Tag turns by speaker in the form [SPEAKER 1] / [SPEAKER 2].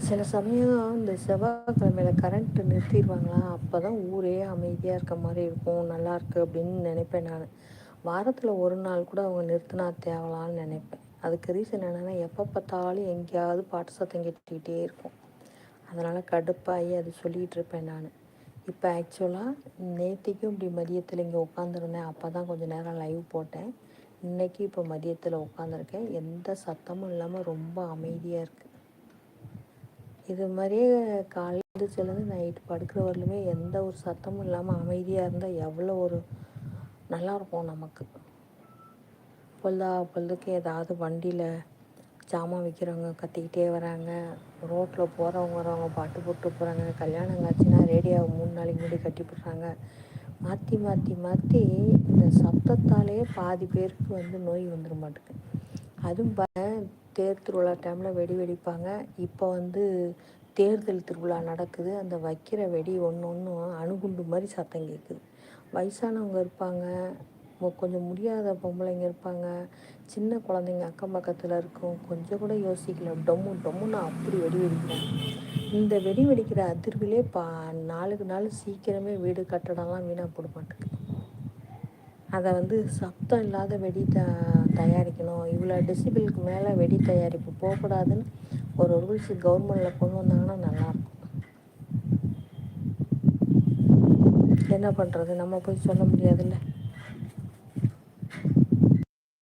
[SPEAKER 1] சில சமயம் இந்த செவ்வாய்க்கிழமையில கரண்ட் நிறுத்திடுவாங்களா, அப்போ தான் ஊரே அமைதியாக இருக்க மாதிரி இருக்கும், நல்லாயிருக்கு அப்படின்னு நினைப்பேன் நான். வாரத்தில் ஒரு நாள் கூட அவங்க நிறுத்தினா தேவலான்னு நினைப்பேன். அதுக்கு ரீசன் என்னென்னா, எப்போ பார்த்தாலும் எங்கேயாவது பாட்டு சத்தம் கேட்டுக்கிட்டே இருக்கும். அதனால் கடுப்பாகி அது சொல்லிகிட்டு இருப்பேன் நான். இப்போ ஆக்சுவலாக நேற்றுக்கும் இப்படி மதியத்தில் இங்கே உட்காந்துருந்தேன். அப்போ தான் கொஞ்சம் நேரம் லைவ் போட்டேன். இன்றைக்கி இப்போ மதியத்தில் உட்காந்துருக்கேன். எந்த சத்தமும் இல்லாமல் ரொம்ப அமைதியாக இருக்குது. இது மாதிரியே காலையில் எழுந்திரிச்சிலேருந்து நைட்டு படுக்கிற வரலுமே எந்த ஒரு சத்தமும் இல்லாமல் அமைதியாக இருந்தால் எவ்வளோ ஒரு நல்லாயிருக்கும் நமக்கு. பொழுதுக்கு ஏதாவது வண்டியில் ஜாமான் விற்கிறவங்க கத்திக்கிட்டே வராங்க, ரோட்டில் போகிறவங்க வரவங்க பாட்டு போட்டு போகிறாங்க, கல்யாணம் ஆச்சுன்னா ரேடியோவை 3 நாளைக்கு முன்னாடி கட்டி போடுறாங்க. மாற்றி மாற்றி மாற்றி இந்த சத்தத்தாலே பாதி பேருக்கு நோய் வந்துட மாட்டேங்குது. அதுவும் தேர் திருவிழா டைமில் வெடி வெடிப்பாங்க. இப்போ தேர்தல் திருவிழா நடக்குது. அந்த வைக்கிற வெடி ஒன்று ஒன்றும் அணுகுண்டு மாதிரி சத்தம் கேட்குது. வயசானவங்க இருப்பாங்க, கொஞ்சம் முடியாத பொம்பளைங்க இருப்பாங்க, சின்ன குழந்தைங்க அக்கம் பக்கத்தில் இருக்கும். கொஞ்சம் கூட யோசிக்கல, டொம்மு டொம்முன்னு அப்படி வெடி வெடிக்கிறாங்க. இந்த வெடி வெடிக்கிற அதிர்விலே நாளுக்கு நாள் சீக்கிரமே வீடு கட்டடம்லாம் வீணாக போட மாட்டேங்குது. அதை சத்தம் இல்லாத வெடி தயாரிக்கணும், இவ்வளோ டெசிபிளுக்கு மேலே வெடி தயாரிப்பு போகக்கூடாதுன்னு ஒரு ரூல்ஸ் கவர்மெண்டில் கொண்டு வந்தாங்கன்னா நல்லாயிருக்கும். என்ன பண்ணுறது, நம்ம போய் சொல்ல முடியாதுல்ல.